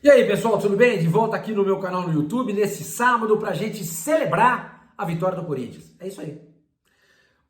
E aí, pessoal, tudo bem? De volta aqui no meu canal no YouTube nesse sábado para a gente celebrar a vitória do Corinthians. É isso aí.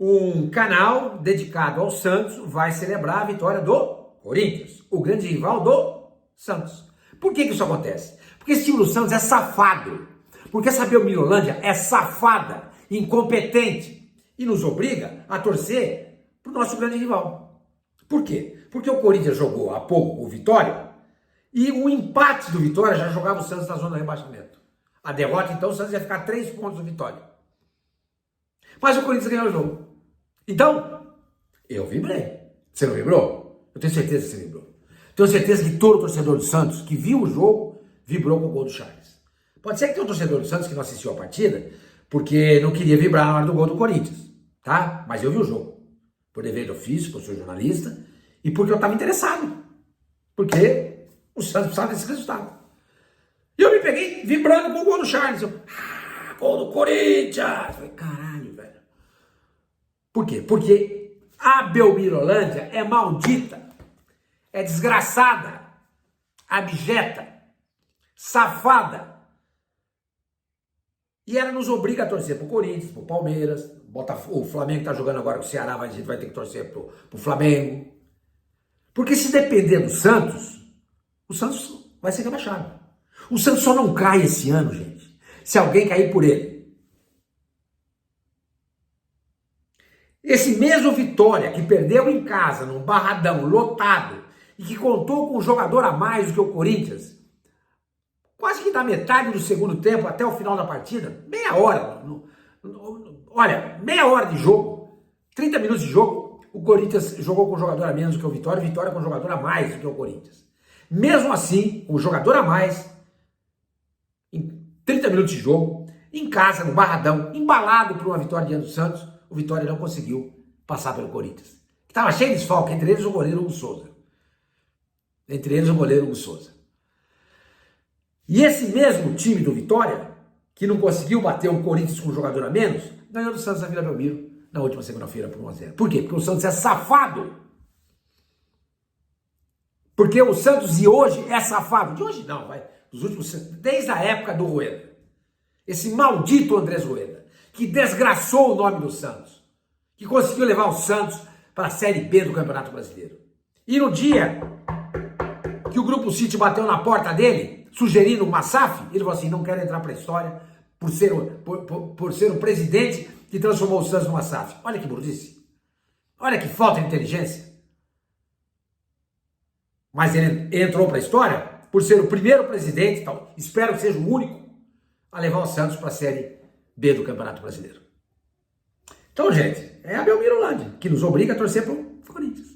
Um canal dedicado ao Santos vai celebrar a vitória do Corinthians, o grande rival do Santos. Por que isso acontece? Porque esse time do Santos é safado. Porque essa Belmirolândia é safada, incompetente e nos obriga a torcer para o nosso grande rival. Por quê? Porque o Corinthians jogou há pouco o Vitória. E o empate do Vitória já jogava o Santos na zona de rebaixamento. A derrota, então, o Santos ia ficar 3 pontos do Vitória. Mas o Corinthians ganhou o jogo. Então, eu vibrei. Você não vibrou? Eu tenho certeza que você vibrou. Tenho certeza que todo torcedor do Santos que viu o jogo vibrou com o gol do Charles. Pode ser que tenha um torcedor do Santos que não assistiu a partida porque não queria vibrar na hora do gol do Corinthians, tá? Mas eu vi o jogo. Por dever de ofício, porque eu sou jornalista e porque eu estava interessado. Porque o Santos precisava desse resultado. E eu me peguei vibrando com o gol do Charles. Gol do Corinthians! Eu falei, caralho, velho. Por quê? Porque a Belmirolândia é maldita, é desgraçada, abjeta, safada. E ela nos obriga a torcer pro Corinthians, pro Palmeiras, o Flamengo tá jogando agora com o Ceará, mas a gente vai ter que torcer pro Flamengo. Porque se depender do Santos, o Santos vai ser rebaixado. O Santos só não cai esse ano, gente, se alguém cair por ele. Esse mesmo Vitória que perdeu em casa, num barradão lotado, e que contou com um jogador a mais do que o Corinthians, quase que da metade do segundo tempo até o final da partida, meia hora, meia hora de jogo, 30 minutos de jogo, o Corinthians jogou com um jogador a menos do que o Vitória com um jogador a mais do que o Corinthians. Mesmo assim, o jogador a mais, em 30 minutos de jogo, em casa, no barradão, embalado por uma vitória diante do Santos, o Vitória não conseguiu passar pelo Corinthians. Estava cheio de desfalque, entre eles o goleiro Hugo Souza. E esse mesmo time do Vitória, que não conseguiu bater o Corinthians com um jogador a menos, ganhou do Santos na Vila Belmiro na última segunda-feira por 1-0. Por quê? Porque o Santos é safado. Porque o Santos de hoje é safado. De hoje não, vai. Dos últimos, desde a época do Rueda. Esse maldito Andrés Rueda, que desgraçou o nome do Santos, que conseguiu levar o Santos para a Série B do Campeonato Brasileiro. E no dia que o Grupo City bateu na porta dele, sugerindo uma SAF, ele falou assim, não quero entrar para a história por ser o presidente que transformou o Santos numa SAF. Olha que burrice. Olha que falta de inteligência. Mas ele entrou para a história por ser o primeiro presidente, então, espero que seja o único, a levar o Santos para a Série B do Campeonato Brasileiro. Então, gente, é a Belmirolândia que nos obriga a torcer para o Corinthians.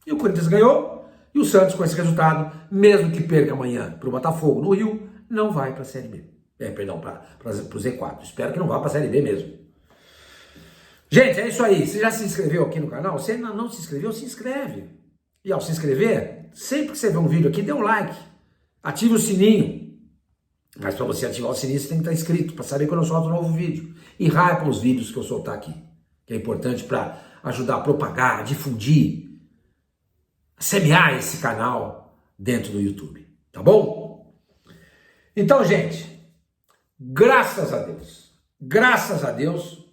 E o Corinthians ganhou, e o Santos, com esse resultado, mesmo que perca amanhã para o Botafogo no Rio, não vai para a Série B. Para o Z4. Espero que não vá para a Série B mesmo. Gente, é isso aí. Você já se inscreveu aqui no canal? Se ainda não se inscreveu, se inscreve. E ao se inscrever, sempre que você vê um vídeo aqui, dê um like. Ative o sininho. Mas para você ativar o sininho, você tem que estar inscrito para saber quando eu solto um novo vídeo. E hypa os vídeos que eu soltar aqui. Que é importante para ajudar a propagar, a difundir, a semear esse canal dentro do YouTube. Tá bom? Então, gente, graças a Deus,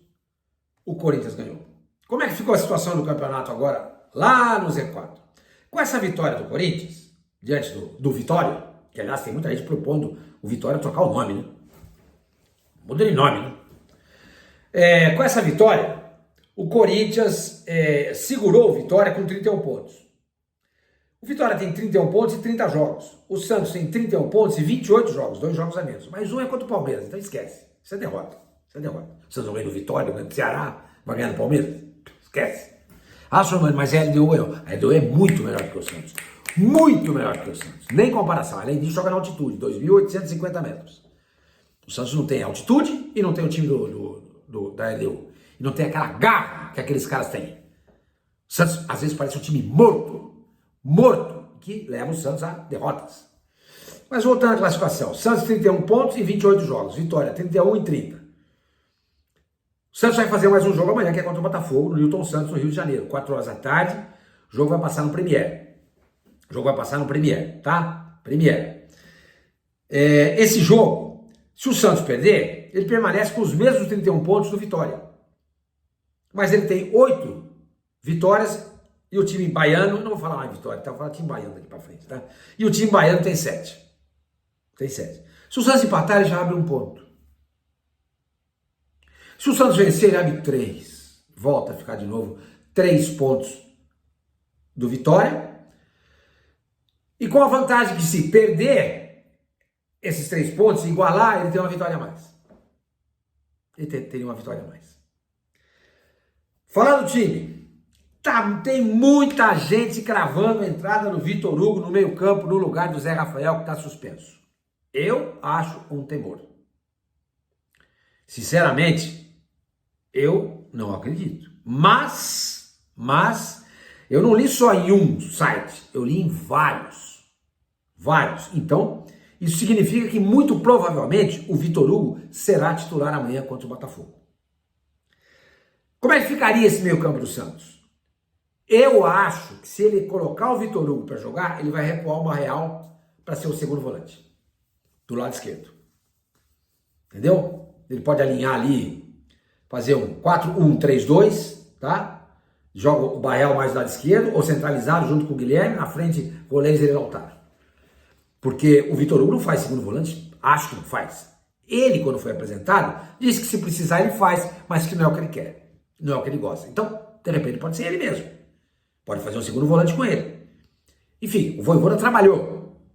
o Corinthians ganhou. Como é que ficou a situação do campeonato agora, lá no Z4? Com essa vitória do Corinthians, diante do Vitória, que aliás tem muita gente propondo o Vitória trocar o nome, né? Muda de nome, né? Com essa vitória, o Corinthians segurou o Vitória com 31 pontos. O Vitória tem 31 pontos e 30 jogos. O Santos tem 31 pontos e 28 jogos, 2 jogos a menos. Mas um é contra o Palmeiras, então esquece. Isso é derrota. O Santos vai ganhar do Vitória, vai ganhar do Ceará, vai ganhar do Palmeiras. Esquece. Mas a LDU ganhou. A LDU é muito melhor que o Santos. Muito melhor que o Santos. Nem comparação. Além disso, joga na altitude, 2.850 metros. O Santos não tem altitude e não tem o time da LDU. E não tem aquela garra que aqueles caras têm. O Santos, às vezes, parece um time morto, que leva o Santos a derrotas. Mas voltando à classificação. Santos 31 pontos e 28 jogos. Vitória 31 e 30. O Santos vai fazer mais um jogo amanhã, que é contra o Botafogo, no Newton Santos, no Rio de Janeiro. 4 horas da tarde. O jogo vai passar no Premiere. Tá? Premiere. esse jogo, se o Santos perder, ele permanece com os mesmos 31 pontos do Vitória. Mas ele tem 8 vitórias e o time baiano, não vou falar mais Vitória, tá? Vou falar time baiano daqui pra frente, tá? E o time baiano tem 7. Tem 7. Se o Santos empatar, ele já abre 1 ponto. Se o Santos vencer, ele abre 3. Volta a ficar de novo 3 pontos do Vitória. E com a vantagem que se perder esses 3 pontos, igualar, ele tem uma vitória a mais. Ele teria uma vitória a mais. Falando do time, tem muita gente cravando a entrada do Vitor Hugo no meio campo, no lugar do Zé Rafael, que está suspenso. Eu acho um temor. Sinceramente, eu não acredito. Mas, eu não li só em um site, eu li em vários. Então, isso significa que muito provavelmente o Vitor Hugo será titular amanhã contra o Botafogo. Como é que ficaria esse meio campo do Santos? Eu acho que se ele colocar o Vitor Hugo para jogar, ele vai recuar o Barreal para ser o segundo volante, do lado esquerdo. Entendeu? Ele pode alinhar ali, fazer um 4-1-3-2, tá? Joga o Barreal mais do lado esquerdo, ou centralizado junto com o Guilherme, na frente, goleiro e Lautaro. Porque o Vitor Hugo não faz segundo volante, acho que não faz. Ele, quando foi apresentado, disse que se precisar ele faz, mas que não é o que ele quer. Não é o que ele gosta. Então, de repente, pode ser ele mesmo. Pode fazer um segundo volante com ele. Enfim, o Vojvoda trabalhou.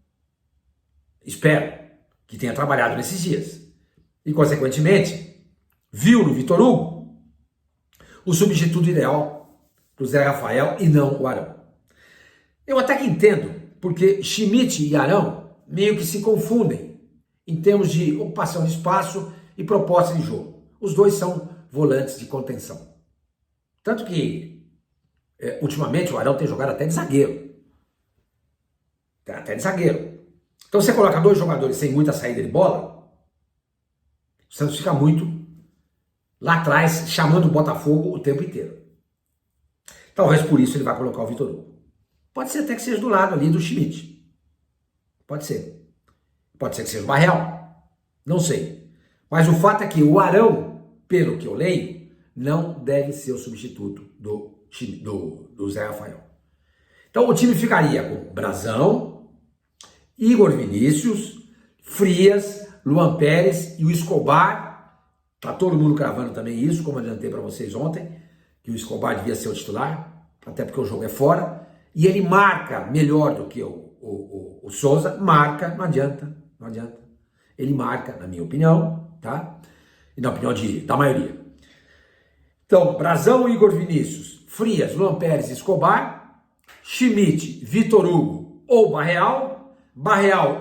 Espero que tenha trabalhado nesses dias. E, consequentemente, viu no Vitor Hugo o substituto ideal para o Zé Rafael e não o Arão. Eu até que entendo, porque Schmidt e Arão meio que se confundem em termos de ocupação de espaço e proposta de jogo. Os dois são volantes de contenção. Tanto que, ultimamente, o Arão tem jogado até de zagueiro. Até de zagueiro. Então, você coloca 2 jogadores sem muita saída de bola, o Santos fica muito lá atrás, chamando o Botafogo o tempo inteiro. Talvez por isso ele vai colocar o Vitor Hugo. Pode ser até que seja do lado ali do Schmidt. Pode ser. Pode ser que seja o Barreal. Não sei. Mas o fato é que o Arão, pelo que eu leio, não deve ser o substituto do Zé Rafael. Então o time ficaria com Brazão, Igor Vinícius, Frias, Luan Pérez e o Escobar. Tá todo mundo cravando também isso, como eu adiantei para vocês ontem, que o Escobar devia ser o titular, até porque o jogo é fora. E ele marca melhor do que o Souza. Marca, não adianta. Ele marca, na minha opinião, tá? E na opinião da maioria. Então, Brazão, Igor Vinícius, Frias, Luan Pérez, Escobar, Schmidt, Vitor Hugo ou Barreal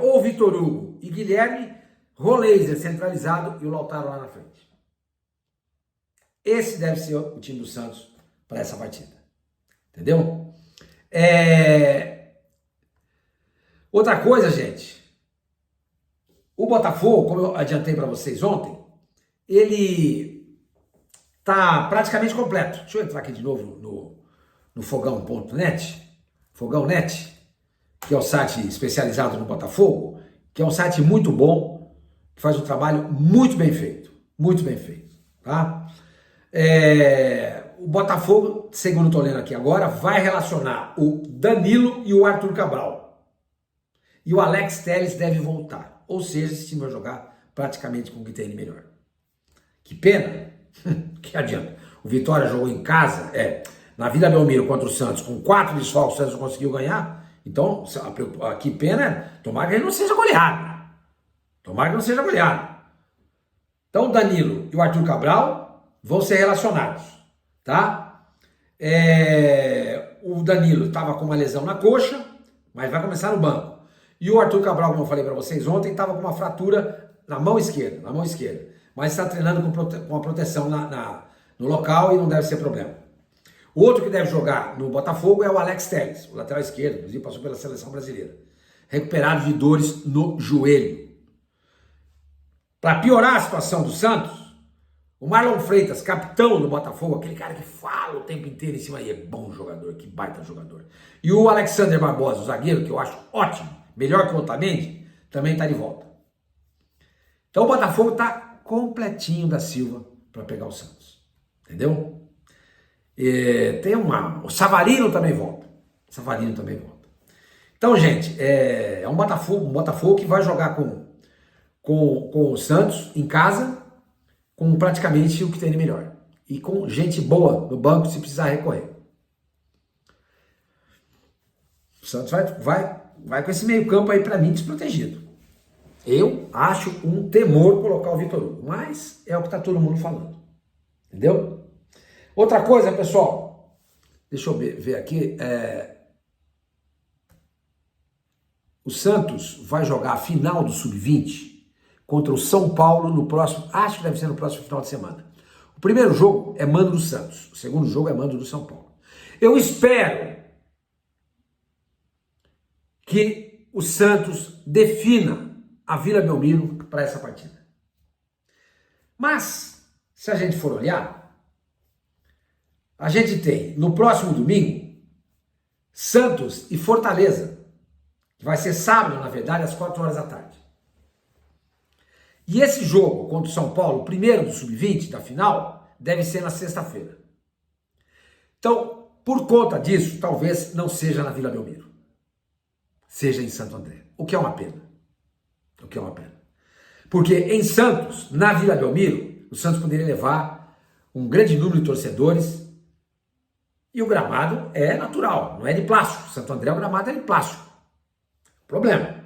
ou Vitor Hugo e Guilherme, Roleiser centralizado e o Lautaro lá na frente. Esse deve ser o time do Santos para essa partida. Entendeu? Outra coisa, gente. O Botafogo, como eu adiantei para vocês ontem, ele tá praticamente completo. Deixa eu entrar aqui de novo no fogão.net, Fogão.net, que é o site especializado no Botafogo, que é um site muito bom, que faz um trabalho muito bem feito, tá? O Botafogo, segundo estou lendo aqui agora, vai relacionar o Danilo e o Arthur Cabral. E o Alex Telles deve voltar. Ou seja, esse time vai jogar praticamente com o que tem de melhor. Que pena. Que adianta. O Vitória jogou em casa, na Vila Belmiro contra o Santos, com 4 desfalques, o Santos não conseguiu ganhar. Então, que pena, tomara que ele não seja goleado. Então, o Danilo e o Arthur Cabral vão ser relacionados, tá? O Danilo estava com uma lesão na coxa, mas vai começar no banco. E o Arthur Cabral, como eu falei para vocês ontem, estava com uma fratura na mão esquerda. Mas está treinando com a proteção no local e não deve ser problema. O outro que deve jogar no Botafogo é o Alex Telles, o lateral esquerdo, inclusive passou pela seleção brasileira. Recuperado de dores no joelho. Para piorar a situação do Santos, o Marlon Freitas, capitão do Botafogo, aquele cara que fala o tempo inteiro em cima aí, é bom jogador, que baita jogador. E o Alexander Barbosa, o zagueiro, que eu acho ótimo, melhor que o Otamendi, também está de volta. Então o Botafogo tá completinho da Silva para pegar o Santos. Entendeu? Tem o Savarino também volta. Savarino também volta. Então, gente, é um Botafogo que vai jogar com o Santos em casa, com praticamente o que tem de melhor. E com gente boa no banco se precisar recorrer. O Santos vai com esse meio campo aí para mim desprotegido. Eu acho um temor colocar o Vitor Hugo, mas é o que está todo mundo falando. Entendeu? Outra coisa, pessoal, deixa eu ver aqui, o Santos vai jogar a final do Sub-20 contra o São Paulo no próximo, acho que deve ser no próximo final de semana. O primeiro jogo é mando do Santos, o segundo jogo é mando do São Paulo. Eu espero que o Santos defina a Vila Belmiro para essa partida. Mas, se a gente for olhar, a gente tem no próximo domingo Santos e Fortaleza, que vai ser sábado, na verdade, às 4 horas da tarde. E esse jogo contra o São Paulo, o primeiro do Sub-20, da final, deve ser na sexta-feira. Então, por conta disso, talvez não seja na Vila Belmiro. Seja em Santo André. O que é uma pena. O que é uma pena. Porque em Santos, na Vila Belmiro, o Santos poderia levar um grande número de torcedores e o gramado é natural, não é de plástico. Santo André, o gramado é de plástico. Problema.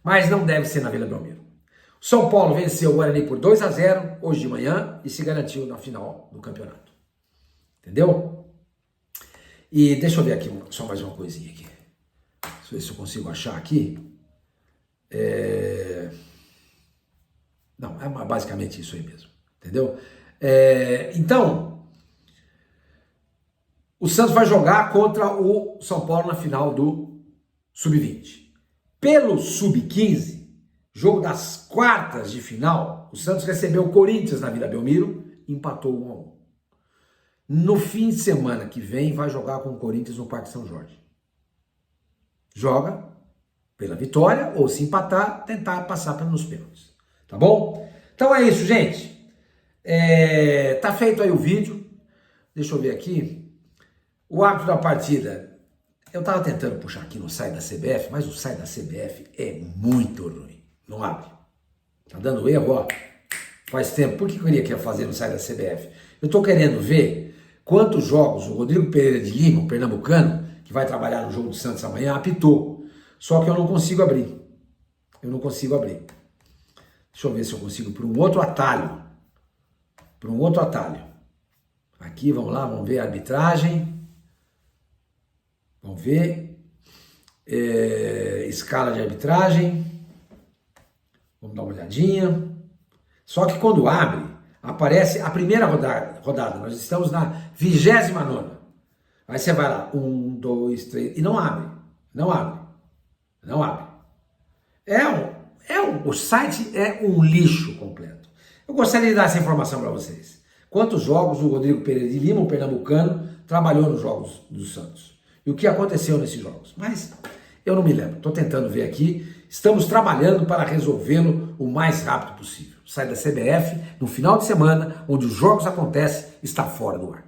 Mas não deve ser na Vila Belmiro. O São Paulo venceu o Guarani por 2-0 hoje de manhã e se garantiu na final do campeonato. Entendeu? E deixa eu ver aqui só mais uma coisinha aqui. Deixa eu ver se eu consigo achar aqui. Não, é basicamente isso aí mesmo. Entendeu? Então, o Santos vai jogar contra o São Paulo na final do Sub-20. Pelo Sub-15, jogo das quartas de final, o Santos recebeu o Corinthians na Vila Belmiro e empatou 1-1. No fim de semana que vem, vai jogar com o Corinthians no Parque São Jorge. Joga pela vitória ou, se empatar, tentar passar nos pênaltis. Tá bom? Então é isso, gente. Tá feito aí o vídeo. Deixa eu ver aqui. O árbitro da partida, eu tava tentando puxar aqui no site da CBF, mas o site da CBF é muito ruim. Não abre. Tá dando erro, ó. Faz tempo. Por que eu queria fazer no site da CBF? Eu tô querendo ver quantos jogos o Rodrigo Pereira de Lima, o pernambucano, que vai trabalhar no jogo do Santos amanhã, apitou. Só que eu não consigo abrir. Eu não consigo abrir. Deixa eu ver se eu consigo por um outro atalho. Por um outro atalho. Aqui, vamos lá, vamos ver a arbitragem. Vamos ver. Escala de arbitragem. Vamos dar uma olhadinha. Só que quando abre, aparece a primeira rodada. Nós estamos na 29ª. Aí você vai lá, 1, 2, 3, e não abre. Não abre. Não abre. O site é um lixo completo. Eu gostaria de dar essa informação para vocês. Quantos jogos o Rodrigo Pereira de Lima, o pernambucano, trabalhou nos jogos do Santos? E o que aconteceu nesses jogos? Mas eu não me lembro. Estou tentando ver aqui. Estamos trabalhando para resolvê-lo o mais rápido possível. Sai da CBF no final de semana, onde os jogos acontecem, está fora do ar.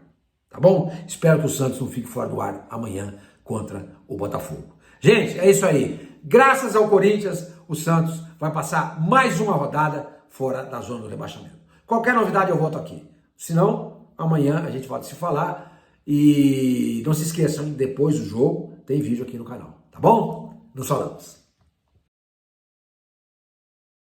Tá bom? Espero que o Santos não fique fora do ar amanhã contra o Botafogo. Gente, é isso aí. Graças ao Corinthians, o Santos vai passar mais uma rodada fora da zona do rebaixamento. Qualquer novidade eu volto aqui. Se não, amanhã a gente volta a se falar. E não se esqueçam, depois do jogo tem vídeo aqui no canal. Tá bom? Nos falamos.